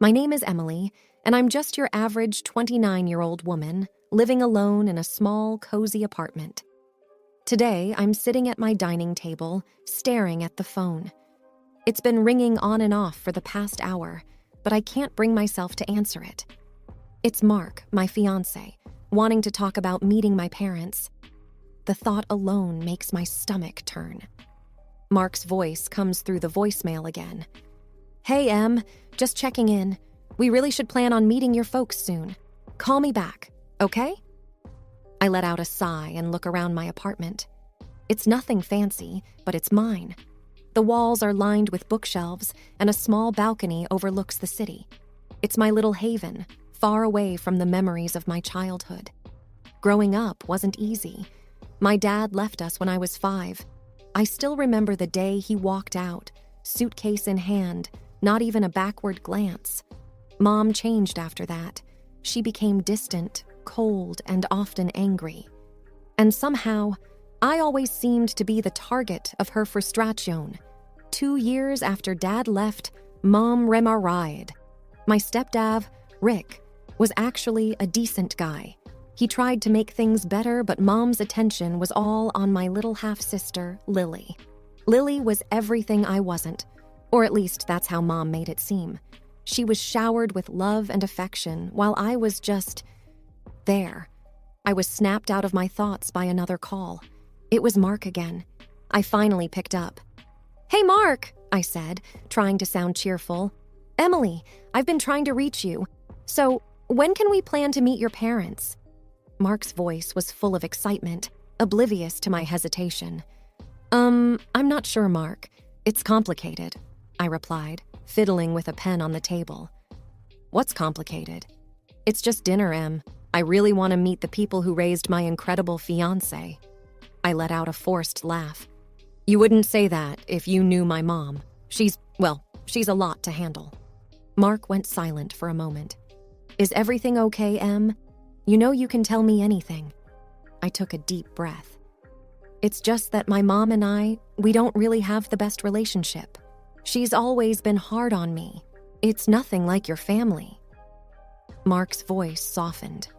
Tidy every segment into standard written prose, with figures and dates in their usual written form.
My name is Emily, and I'm just your average 29-year-old woman living alone in a small, cozy apartment. Today, I'm sitting at my dining table, staring at the phone. It's been ringing on and off for the past hour, but I can't bring myself to answer it. It's Mark, my fiancé, wanting to talk about meeting my parents. The thought alone makes my stomach turn. Mark's voice comes through the voicemail again. "Hey, Em, just checking in. We really should plan on meeting your folks soon. Call me back, okay?" I let out a sigh and look around my apartment. It's nothing fancy, but it's mine. The walls are lined with bookshelves, and a small balcony overlooks the city. It's my little haven, far away from the memories of my childhood. Growing up wasn't easy. My dad left us when I was 5. I still remember the day he walked out, suitcase in hand, not even a backward glance. Mom changed after that. She became distant, cold, and often angry. And somehow, I always seemed to be the target of her frustration. 2 years after Dad left, Mom remarried. My stepdad, Rick, was actually a decent guy. He tried to make things better, but Mom's attention was all on my little half-sister, Lily. Lily was everything I wasn't, or at least that's how Mom made it seem. She was showered with love and affection, while I was just there. I was snapped out of my thoughts by another call. It was Mark again. I finally picked up. "Hey, Mark," I said, trying to sound cheerful. "Emily, I've been trying to reach you. So, when can we plan to meet your parents?" Mark's voice was full of excitement, oblivious to my hesitation. I'm not sure, Mark. It's complicated," I replied, fiddling with a pen on the table. "What's complicated?" "It's just dinner, Em. I really want to meet the people who raised my incredible fiancé." I let out a forced laugh. "You wouldn't say that if you knew my mom. She's a lot to handle." Mark went silent for a moment. "Is everything okay, Em? You know you can tell me anything." I took a deep breath. "It's just that my mom and we don't really have the best relationship. She's always been hard on me. It's nothing like your family." Mark's voice softened.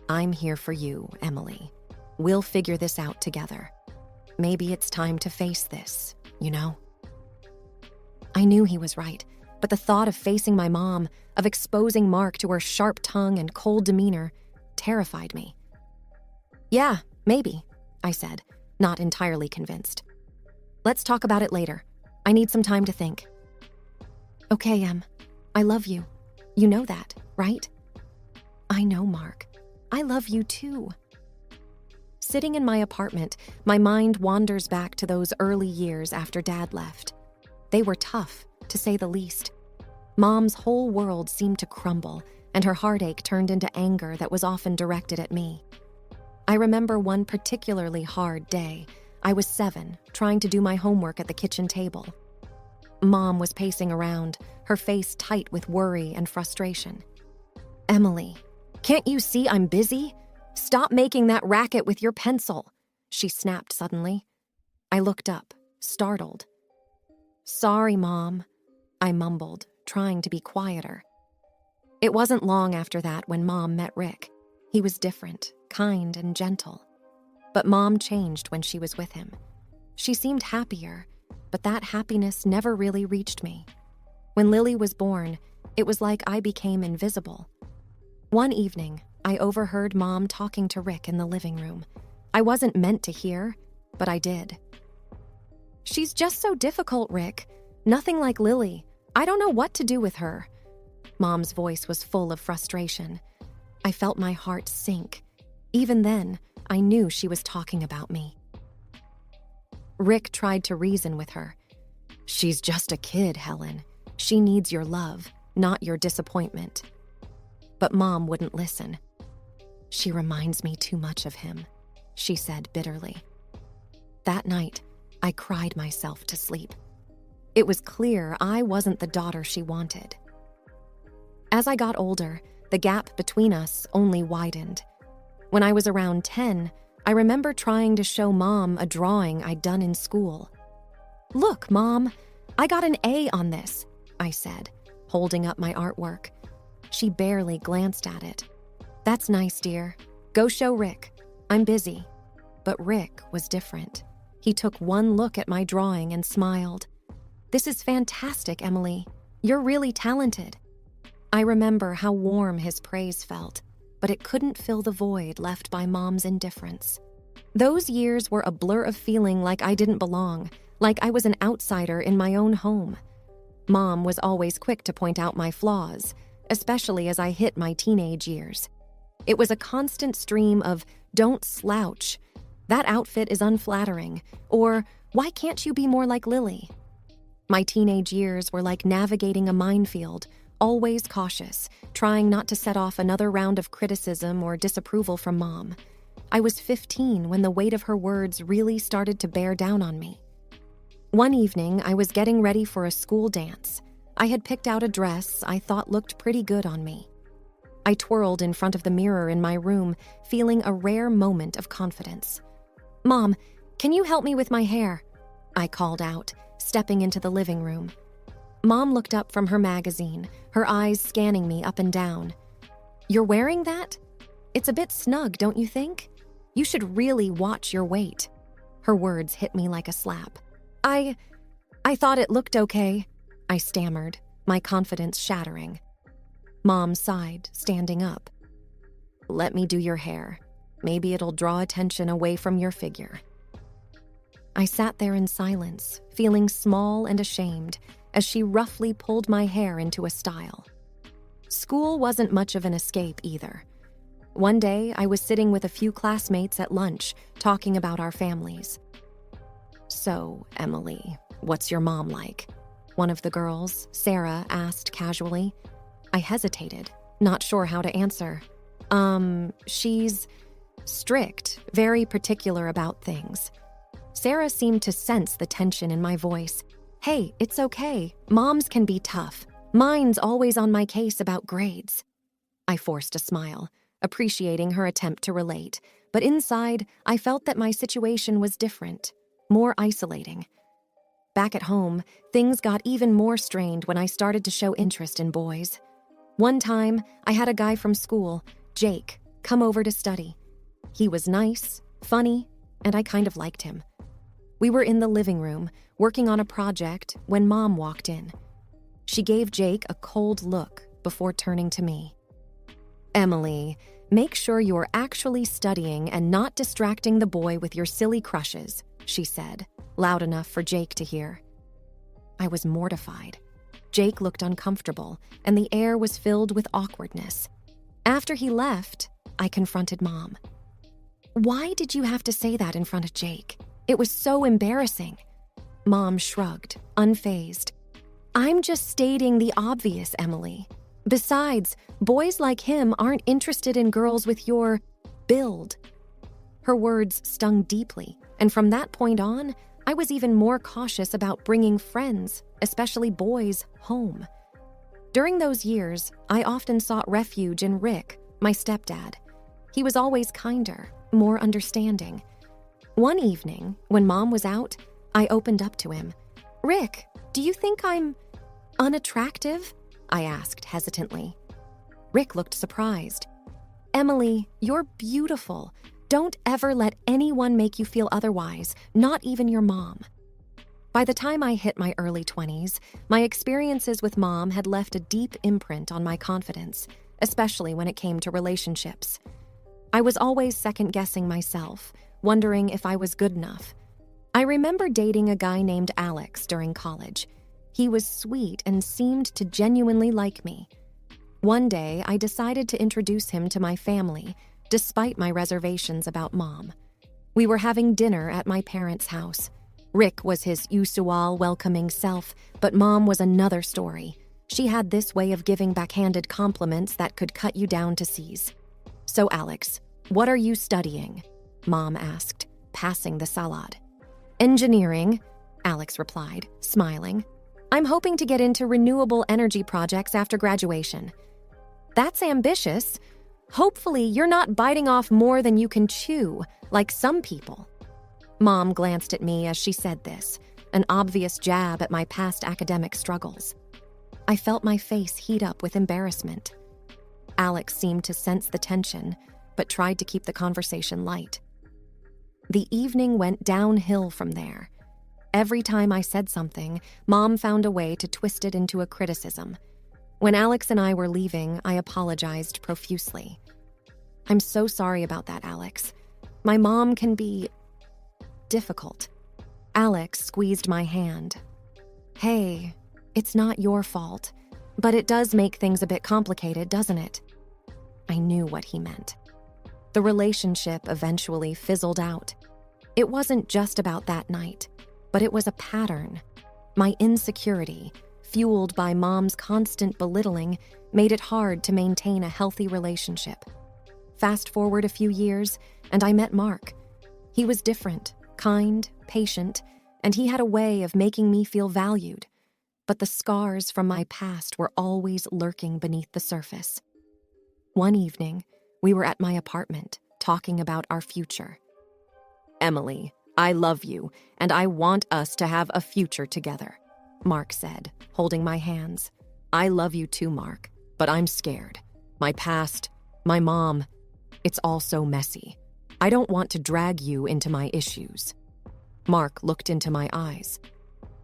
"I'm here for you, Emily. We'll figure this out together. Maybe it's time to face this, you know?" I knew he was right, but the thought of facing my mom, of exposing Mark to her sharp tongue and cold demeanor, terrified me. "Yeah, maybe," I said, not entirely convinced. "Let's talk about it later. I need some time to think." "Okay, Em. I love you. You know that, right?" "I know, Mark. I love you too." Sitting in my apartment, my mind wanders back to those early years after Dad left. They were tough, to say the least. Mom's whole world seemed to crumble, and her heartache turned into anger that was often directed at me. I remember one particularly hard day. I was 7, trying to do my homework at the kitchen table. Mom was pacing around, her face tight with worry and frustration. "Emily, can't you see I'm busy? Stop making that racket with your pencil," she snapped suddenly. I looked up, startled. "Sorry, Mom," I mumbled, trying to be quieter. It wasn't long after that when Mom met Rick. He was different, kind, and gentle. But Mom changed when she was with him. She seemed happier, but that happiness never really reached me. When Lily was born, it was like I became invisible. One evening, I overheard Mom talking to Rick in the living room. I wasn't meant to hear, but I did. "She's just so difficult, Rick. Nothing like Lily. I don't know what to do with her." Mom's voice was full of frustration. I felt my heart sink. Even then, I knew she was talking about me. Rick tried to reason with her. "She's just a kid, Helen. She needs your love, not your disappointment." But Mom wouldn't listen. "She reminds me too much of him," she said bitterly. That night, I cried myself to sleep. It was clear I wasn't the daughter she wanted. As I got older, the gap between us only widened. When I was around 10, I remember trying to show Mom a drawing I'd done in school. "Look, Mom, I got an A on this," I said, holding up my artwork. She barely glanced at it. "That's nice, dear. Go show Rick. I'm busy." But Rick was different. He took one look at my drawing and smiled. "This is fantastic, Emily. You're really talented." I remember how warm his praise felt, but it couldn't fill the void left by Mom's indifference. Those years were a blur of feeling like I didn't belong, like I was an outsider in my own home. Mom was always quick to point out my flaws, especially as I hit my teenage years. It was a constant stream of, "Don't slouch," "That outfit is unflattering," or "Why can't you be more like Lily?" My teenage years were like navigating a minefield, always cautious, trying not to set off another round of criticism or disapproval from Mom. I was 15 when the weight of her words really started to bear down on me. One evening, I was getting ready for a school dance. I had picked out a dress I thought looked pretty good on me. I twirled in front of the mirror in my room, feeling a rare moment of confidence. "Mom, can you help me with my hair?" I called out, stepping into the living room. Mom looked up from her magazine, her eyes scanning me up and down. "You're wearing that? It's a bit snug, don't you think? You should really watch your weight." Her words hit me like a slap. I thought it looked okay," I stammered, my confidence shattering. Mom sighed, standing up. "Let me do your hair. Maybe it'll draw attention away from your figure." I sat there in silence, feeling small and ashamed, as she roughly pulled my hair into a style. School wasn't much of an escape either. One day, I was sitting with a few classmates at lunch, talking about our families. "So, Emily, what's your mom like?" one of the girls, Sarah, asked casually. I hesitated, not sure how to answer. She's strict, very particular about things." Sarah seemed to sense the tension in my voice. "Hey, it's okay. Moms can be tough. Mine's always on my case about grades." I forced a smile, appreciating her attempt to relate, but inside, I felt that my situation was different, more isolating. Back at home, things got even more strained when I started to show interest in boys. One time, I had a guy from school, Jake, come over to study. He was nice, funny, and I kind of liked him. We were in the living room, working on a project, when Mom walked in. She gave Jake a cold look before turning to me. "Emily, make sure you're actually studying and not distracting the boy with your silly crushes," she said, loud enough for Jake to hear. I was mortified. Jake looked uncomfortable, and the air was filled with awkwardness. After he left, I confronted Mom. "Why did you have to say that in front of Jake? It was so embarrassing." Mom shrugged, unfazed. "I'm just stating the obvious, Emily. Besides, boys like him aren't interested in girls with your build." Her words stung deeply, and from that point on, I was even more cautious about bringing friends, especially boys, home. During those years, I often sought refuge in Rick, my stepdad. He was always kinder, more understanding. One evening, when Mom was out, I opened up to him. "Rick, do you think I'm unattractive?" I asked hesitantly. Rick looked surprised. "Emily, you're beautiful. Don't ever let anyone make you feel otherwise, not even your mom." By the time I hit my early 20s, my experiences with Mom had left a deep imprint on my confidence, especially when it came to relationships. I was always second-guessing myself, wondering if I was good enough. I remember dating a guy named Alex during college. He was sweet and seemed to genuinely like me. One day, I decided to introduce him to my family, despite my reservations about Mom. We were having dinner at my parents' house. Rick was his usual welcoming self, but Mom was another story. She had this way of giving backhanded compliments that could cut you down to C's. "So, Alex, what are you studying?" Mom asked, passing the salad. "Engineering," Alex replied, smiling. "I'm hoping to get into renewable energy projects after graduation." "That's ambitious. Hopefully, you're not biting off more than you can chew, like some people." Mom glanced at me as she said this, an obvious jab at my past academic struggles. I felt my face heat up with embarrassment. Alex seemed to sense the tension, but tried to keep the conversation light. The evening went downhill from there. Every time I said something, Mom found a way to twist it into a criticism. When Alex and I were leaving, I apologized profusely. "I'm so sorry about that, Alex. My mom can be difficult." Alex squeezed my hand. "Hey, it's not your fault, but it does make things a bit complicated, doesn't it?" I knew what he meant. The relationship eventually fizzled out. It wasn't just about that night, but it was a pattern. My insecurity, fueled by Mom's constant belittling, made it hard to maintain a healthy relationship. Fast forward a few years, and I met Mark. He was different, kind, patient, and he had a way of making me feel valued. But the scars from my past were always lurking beneath the surface. One evening, we were at my apartment, talking about our future. "Emily, I love you, and I want us to have a future together," Mark said, holding my hands. "I love you too, Mark, but I'm scared. My past, my mom, it's all so messy. I don't want to drag you into my issues." Mark looked into my eyes.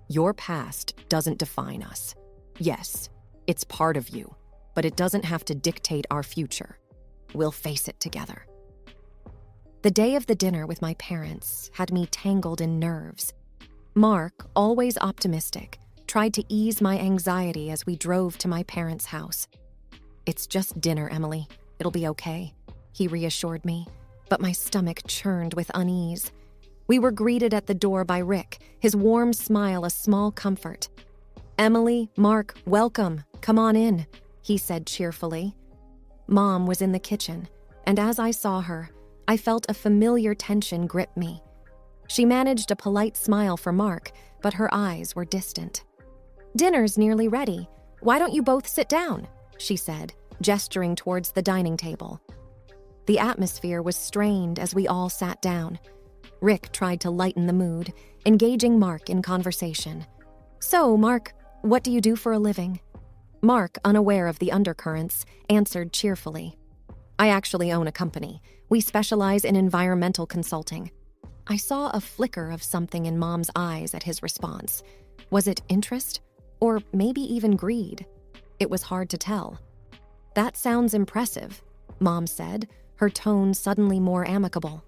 "Your past doesn't define us. Yes, it's part of you, but it doesn't have to dictate our future. We'll face it together." The day of the dinner with my parents had me tangled in nerves. Mark, always optimistic, tried to ease my anxiety as we drove to my parents' house. "It's just dinner, Emily. It'll be okay," he reassured me, but my stomach churned with unease. We were greeted at the door by Rick, his warm smile a small comfort. "Emily, Mark, welcome. Come on in," he said cheerfully. Mom was in the kitchen, and as I saw her, I felt a familiar tension grip me. She managed a polite smile for Mark, but her eyes were distant. "Dinner's nearly ready. Why don't you both sit down?" she said, gesturing towards the dining table. The atmosphere was strained as we all sat down. Rick tried to lighten the mood, engaging Mark in conversation. "So, Mark, what do you do for a living?" Mark, unaware of the undercurrents, answered cheerfully. "I actually own a company. We specialize in environmental consulting." I saw a flicker of something in Mom's eyes at his response. Was it interest? Or maybe even greed? It was hard to tell. "That sounds impressive," Mom said, her tone suddenly more amicable.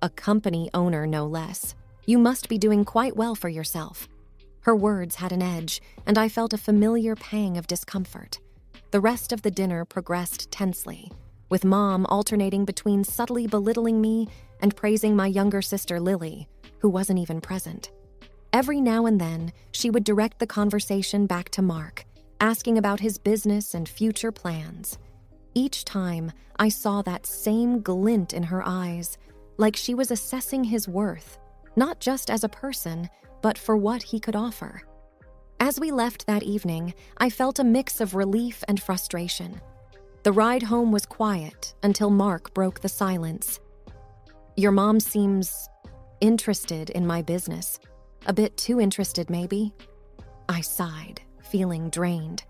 "A company owner, no less. You must be doing quite well for yourself." Her words had an edge, and I felt a familiar pang of discomfort. The rest of the dinner progressed tensely, with Mom alternating between subtly belittling me and praising my younger sister Lily, who wasn't even present. Every now and then, she would direct the conversation back to Mark, asking about his business and future plans. Each time, I saw that same glint in her eyes, like she was assessing his worth, not just as a person, but for what he could offer. As we left that evening, I felt a mix of relief and frustration. The ride home was quiet until Mark broke the silence. "Your mom seems interested in my business. A bit too interested, maybe?" I sighed, feeling drained.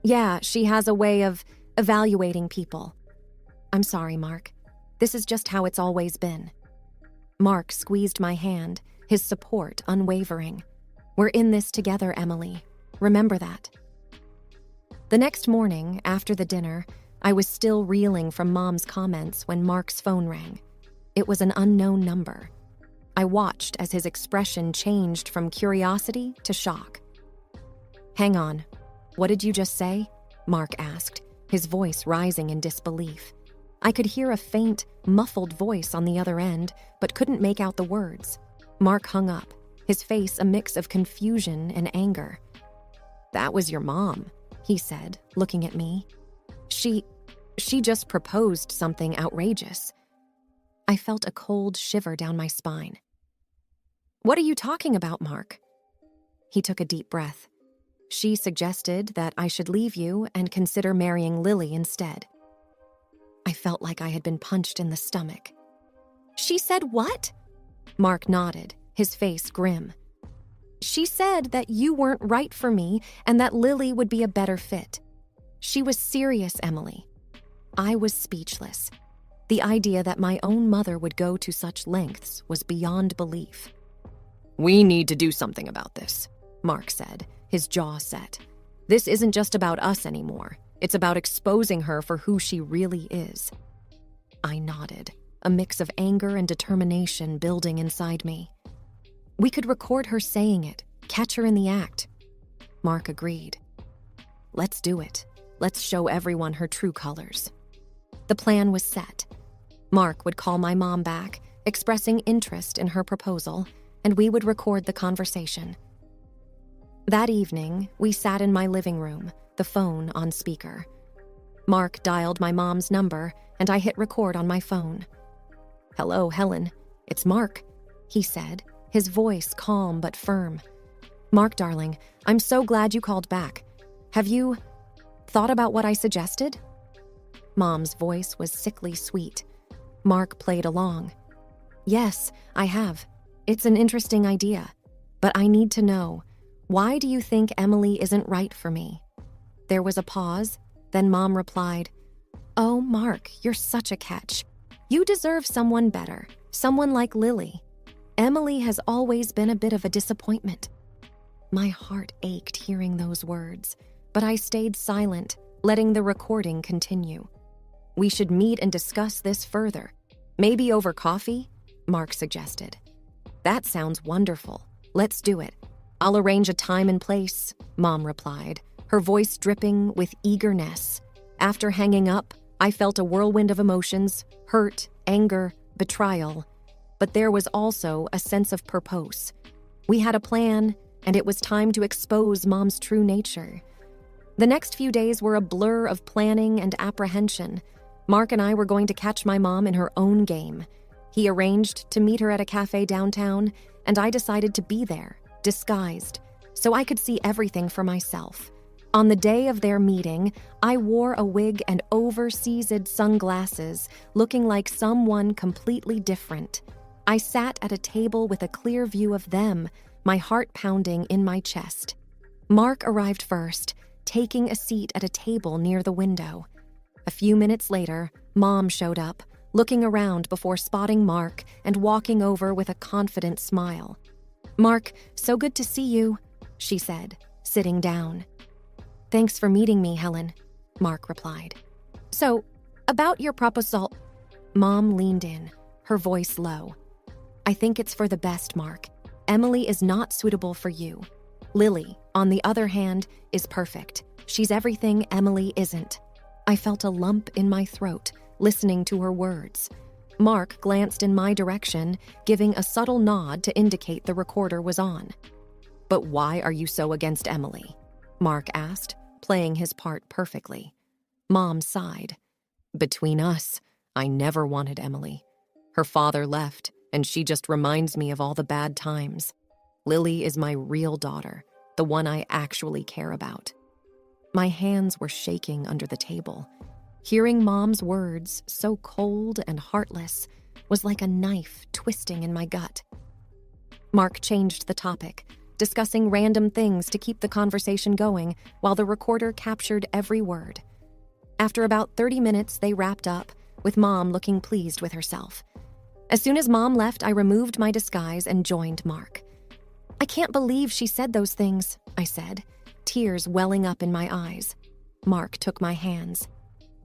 "Yeah, she has a way of evaluating people." "I'm sorry, Mark. This is just how it's always been." Mark squeezed my hand, his support unwavering. "We're in this together, Emily. Remember that." The next morning, after the dinner, I was still reeling from Mom's comments when Mark's phone rang. It was an unknown number. I watched as his expression changed from curiosity to shock. "Hang on. What did you just say?" Mark asked, his voice rising in disbelief. I could hear a faint, muffled voice on the other end, but couldn't make out the words. Mark hung up, his face a mix of confusion and anger. "That was your mom," he said, looking at me. She just proposed something outrageous." I felt a cold shiver down my spine. "What are you talking about, Mark?" He took a deep breath. "She suggested that I should leave you and consider marrying Lily instead." I felt like I had been punched in the stomach. "She said what?" Mark nodded, his face grim. She said that you weren't right for me and that Lily would be a better fit. She was serious, Emily. I was speechless. The idea that my own mother would go to such lengths was beyond belief. We need to do something about this, Mark said, his jaw set. This isn't just about us anymore. It's about exposing her for who she really is. I nodded, a mix of anger and determination building inside me. We could record her saying it, catch her in the act. Mark agreed. Let's do it. Let's show everyone her true colors. The plan was set. Mark would call my mom back, expressing interest in her proposal, and we would record the conversation. That evening, we sat in my living room, the phone on speaker. Mark dialed my mom's number, and I hit record on my phone. Hello, Helen. It's Mark, he said, his voice calm but firm. Mark, darling, I'm so glad you called back. Have you thought about what I suggested? Mom's voice was sickly sweet. Mark played along. Yes, I have. It's an interesting idea. But I need to know, why do you think Emily isn't right for me? There was a pause, then Mom replied, Oh, Mark, you're such a catch. You deserve someone better, someone like Lily. Emily has always been a bit of a disappointment. My heart ached hearing those words, but I stayed silent, letting the recording continue. We should meet and discuss this further. Maybe over coffee? Mark suggested. That sounds wonderful. Let's do it. I'll arrange a time and place, Mom replied, her voice dripping with eagerness. After hanging up, I felt a whirlwind of emotions, hurt, anger, betrayal. But there was also a sense of purpose. We had a plan, and it was time to expose Mom's true nature. The next few days were a blur of planning and apprehension. Mark and I were going to catch my mom in her own game. He arranged to meet her at a cafe downtown, and I decided to be there, disguised, so I could see everything for myself. On the day of their meeting, I wore a wig and oversized sunglasses, looking like someone completely different. I sat at a table with a clear view of them, my heart pounding in my chest. Mark arrived first, taking a seat at a table near the window. A few minutes later, Mom showed up, looking around before spotting Mark and walking over with a confident smile. Mark, so good to see you, she said, sitting down. Thanks for meeting me, Helen, Mark replied. So, about your proposal, Mom leaned in, her voice low. I think it's for the best, Mark. Emily is not suitable for you. Lily, on the other hand, is perfect. She's everything Emily isn't. I felt a lump in my throat, listening to her words. Mark glanced in my direction, giving a subtle nod to indicate the recorder was on. But why are you so against Emily? Mark asked, playing his part perfectly. Mom sighed. Between us, I never wanted Emily. Her father left, and she just reminds me of all the bad times. Lily is my real daughter, the one I actually care about. My hands were shaking under the table. Hearing Mom's words, so cold and heartless, was like a knife twisting in my gut. Mark changed the topic, discussing random things to keep the conversation going while the recorder captured every word. After about 30 minutes, they wrapped up, with Mom looking pleased with herself. As soon as Mom left, I removed my disguise and joined Mark. I can't believe she said those things, I said, tears welling up in my eyes. Mark took my hands.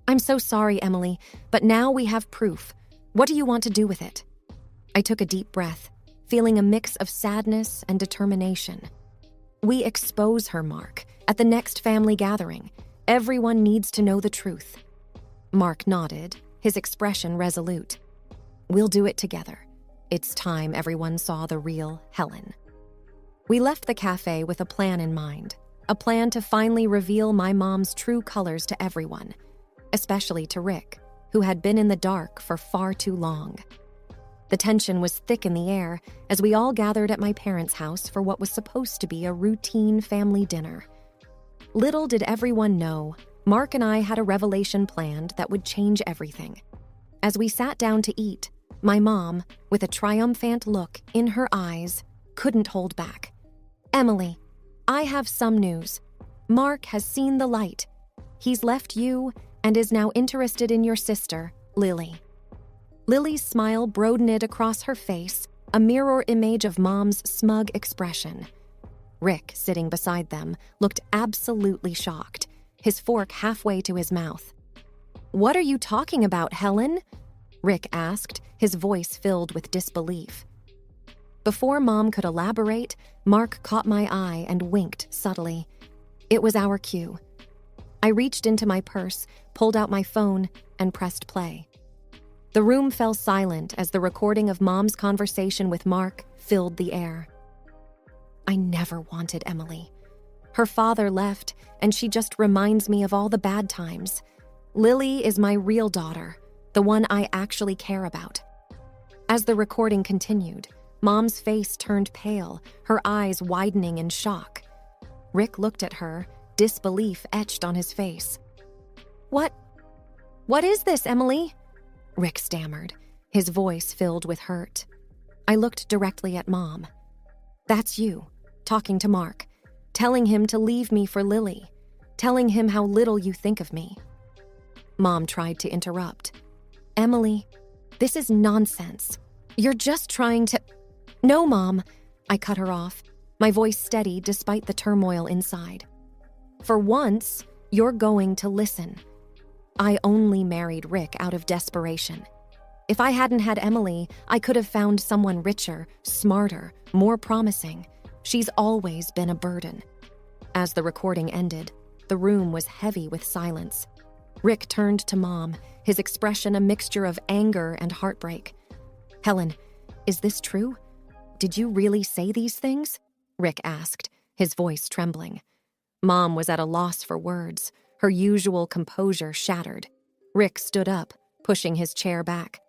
I'm so sorry, Emily, but now we have proof. What do you want to do with it? I took a deep breath, feeling a mix of sadness and determination. We expose her, Mark, at the next family gathering. Everyone needs to know the truth. Mark nodded, his expression resolute. We'll do it together. It's time everyone saw the real Helen. We left the cafe with a plan in mind, a plan to finally reveal my mom's true colors to everyone, especially to Rick, who had been in the dark for far too long. The tension was thick in the air as we all gathered at my parents' house for what was supposed to be a routine family dinner. Little did everyone know, Mark and I had a revelation planned that would change everything. As we sat down to eat, my mom, with a triumphant look in her eyes, couldn't hold back. Emily, I have some news. Mark has seen the light. He's left you and is now interested in your sister, Lily. Lily's smile broadened across her face, a mirror image of Mom's smug expression. Rick, sitting beside them, looked absolutely shocked, his fork halfway to his mouth. "What are you talking about, Helen?" Rick asked, his voice filled with disbelief. Before Mom could elaborate, Mark caught my eye and winked subtly. It was our cue. I reached into my purse, pulled out my phone, and pressed play. The room fell silent as the recording of Mom's conversation with Mark filled the air. I never wanted Emily. Her father left, and she just reminds me of all the bad times. Lily is my real daughter, the one I actually care about. As the recording continued, Mom's face turned pale, her eyes widening in shock. Rick looked at her, disbelief etched on his face. What is this, Emily?" Rick stammered, his voice filled with hurt. I looked directly at Mom. "That's you, talking to Mark, telling him to leave me for Lily, telling him how little you think of me." Mom tried to interrupt. "Emily, this is nonsense. You're just trying to—" "No, Mom," I cut her off, my voice steady despite the turmoil inside. "For once, you're going to listen. I only married Rick out of desperation. If I hadn't had Emily, I could have found someone richer, smarter, more promising. She's always been a burden." As the recording ended, the room was heavy with silence. Rick turned to Mom, his expression a mixture of anger and heartbreak. "Helen, is this true? Did you really say these things?" Rick asked, his voice trembling. Mom was at a loss for words, her usual composure shattered. Rick stood up, pushing his chair back.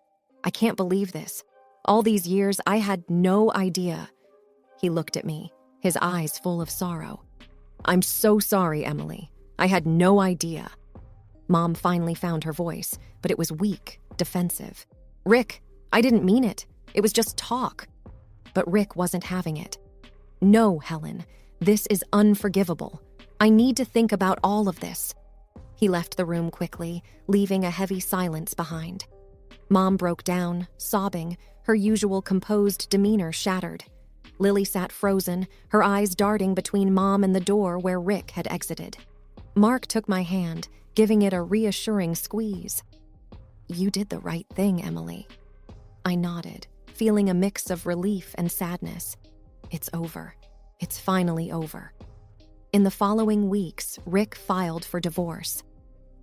"I can't believe this. All these years, I had no idea." He looked at me, his eyes full of sorrow. "I'm so sorry, Emily. I had no idea." Mom finally found her voice, but it was weak, defensive. "Rick, I didn't mean it. It was just talk." But Rick wasn't having it. "No, Helen, this is unforgivable. I need to think about all of this." He left the room quickly, leaving a heavy silence behind. Mom broke down, sobbing, her usual composed demeanor shattered. Lily sat frozen, her eyes darting between Mom and the door where Rick had exited. Mark took my hand, giving it a reassuring squeeze. "You did the right thing, Emily." I nodded, feeling a mix of relief and sadness. It's over. It's finally over. In the following weeks, Rick filed for divorce.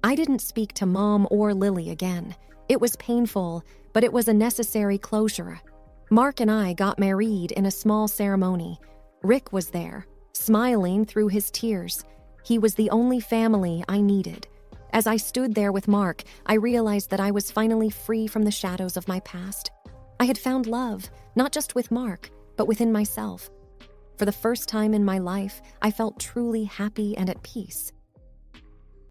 I didn't speak to Mom or Lily again. It was painful, but it was a necessary closure. Mark and I got married in a small ceremony. Rick was there, smiling through his tears. He was the only family I needed. As I stood there with Mark, I realized that I was finally free from the shadows of my past. I had found love, not just with Mark, but within myself. For the first time in my life, I felt truly happy and at peace.